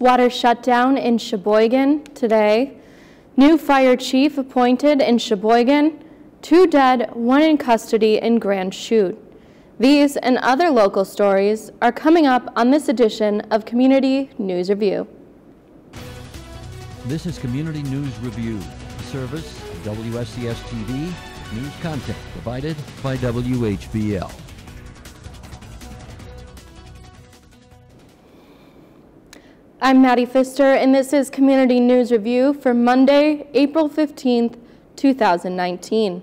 Water shutdown in Sheboygan today. New fire chief appointed in Sheboygan. 2 dead, 1 in custody in Grand Chute. These and other local stories are coming up on this edition of Community News Review. This is Community News Review, a service of WSCS TV, news content provided by WHBL. I'm Maddie Pfister, and this is Community News Review for Monday, April 15th, 2019.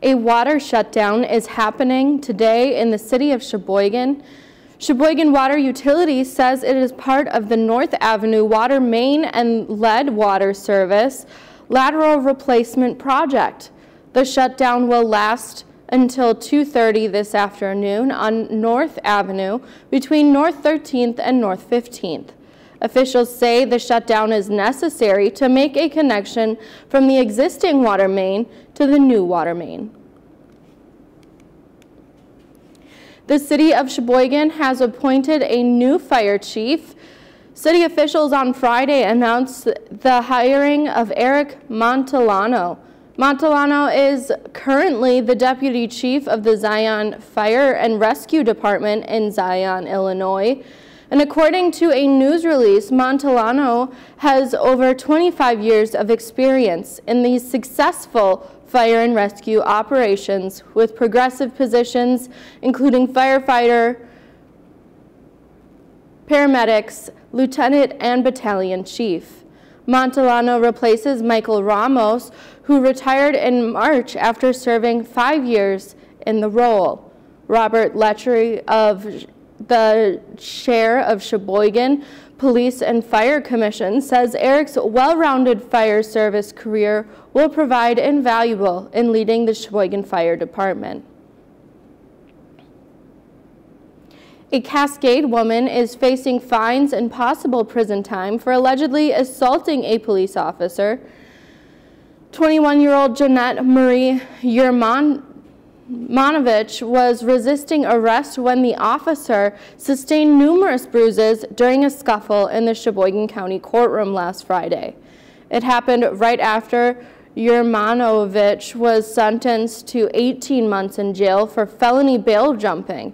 A water shutdown is happening today in the city of Sheboygan. Sheboygan Water Utilities says it is part of the North Avenue Water Main and Lead Water Service lateral replacement project. The shutdown will last until 2:30 this afternoon on North Avenue between North 13th and North 15th. Officials say the shutdown is necessary to make a connection from the existing water main to the new water main. The city of Sheboygan has appointed a new fire chief. City officials on Friday announced the hiring of Eric Montellano. Montellano is currently the deputy chief of the Zion Fire and Rescue Department in Zion, Illinois. And according to a news release, Montellano has over 25 years of experience in these successful fire and rescue operations with progressive positions including firefighter, paramedics, lieutenant, and battalion chief. Montellano replaces Michael Ramos, who retired in March after serving 5 years in the role. Robert Letchery of the chair of Sheboygan Police and Fire Commission says Eric's well-rounded fire service career will provide invaluable in leading the Sheboygan Fire Department. A Cascade woman is facing fines and possible prison time for allegedly assaulting a police officer. 21-year-old Jeanette Marie Yermanovich was resisting arrest when the officer sustained numerous bruises during a scuffle in the Sheboygan County courtroom last Friday. It happened right after Yermanovich was sentenced to 18 months in jail for felony bail jumping.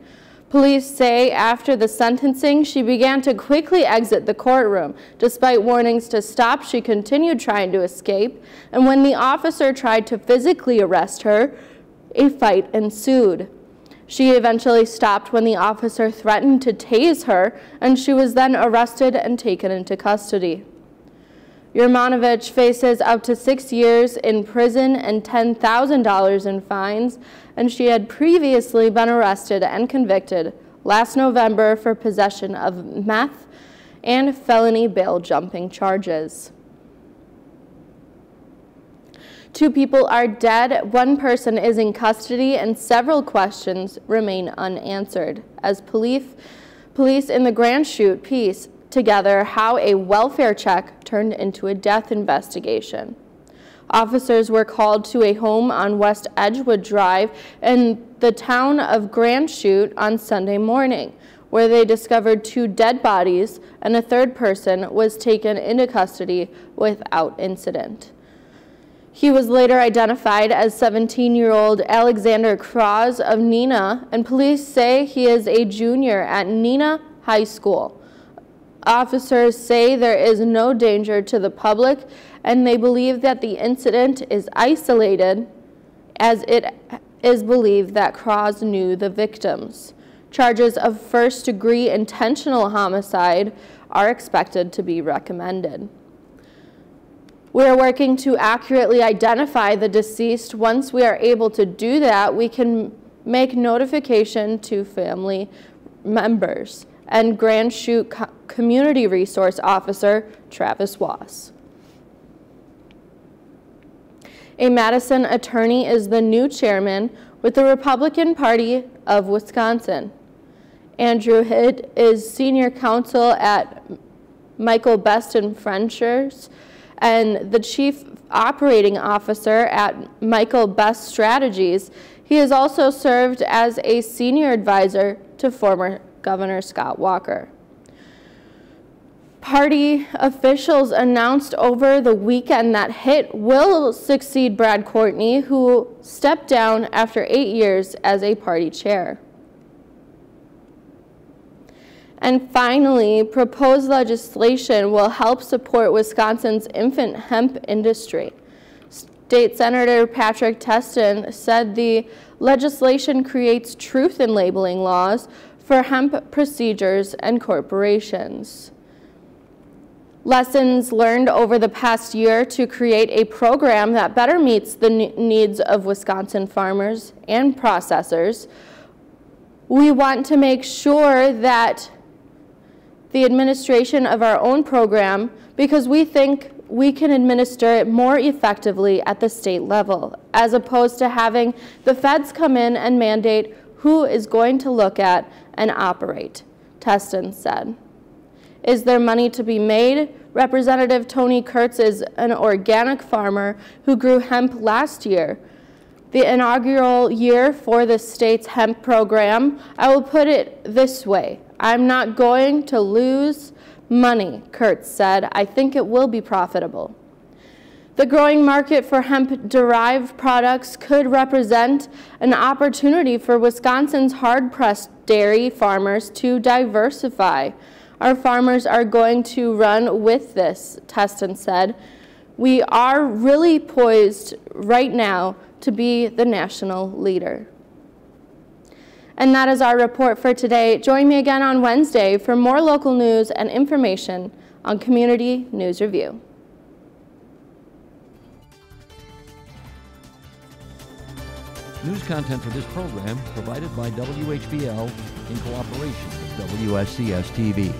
Police say after the sentencing, she began to quickly exit the courtroom. Despite warnings to stop, she continued trying to escape, and when the officer tried to physically arrest her, a fight ensued. She eventually stopped when the officer threatened to tase her, and she was then arrested and taken into custody. Yermanovich faces up to 6 years in prison and $10,000 in fines, and she had previously been arrested and convicted last November for possession of meth and felony bail jumping charges. 2 people are dead, 1 person is in custody, and several questions remain unanswered as police in the Grand Chute piece together how a welfare check turned into a death investigation. Officers were called to a home on West Edgewood Drive in the town of Grand Chute on Sunday morning, where they discovered 2 dead bodies and a 3rd person was taken into custody without incident. He was later identified as 17-year-old Alexander Cross of Neenah, and police say he is a junior at Neenah High School. Officers say there is no danger to the public, and they believe that the incident is isolated, as it is believed that Cross knew the victims. Charges of first-degree intentional homicide are expected to be recommended. We are working to accurately identify the deceased. Once we are able to do that, we can make notification to family members. And Grand Chute Community Resource Officer Travis Wass. A Madison attorney is the new chairman with the Republican Party of Wisconsin. Andrew Hitt is senior counsel at Michael Best & Frenchers and the chief operating officer at Michael Best Strategies. He has also served as a senior advisor to former Governor Scott Walker. Party officials announced over the weekend that HIT will succeed Brad Courtney, who stepped down after 8 years as a party chair. And finally, proposed legislation will help support Wisconsin's infant hemp industry. State Senator Patrick Testin said the legislation creates truth in labeling laws for hemp procedures and corporations. Lessons learned over the past year to create a program that better meets the needs of Wisconsin farmers and processors. We want to make sure that the administration of our own program, because we think we can administer it more effectively at the state level, as opposed to having the feds come in and mandate who is going to look at and operate, Testin said. Is there money to be made? Representative Tony Kurtz is an organic farmer who grew hemp last year. The inaugural year for the state's hemp program, I will put it this way. I'm not going to lose money, Kurtz said. I think it will be profitable. The growing market for hemp-derived products could represent an opportunity for Wisconsin's hard-pressed dairy farmers to diversify. Our farmers are going to run with this, Testin said. We are really poised right now to be the national leader. And that is our report for today. Join me again on Wednesday for more local news and information on Community News Review. News content for this program provided by WHBL in cooperation with WSCS TV.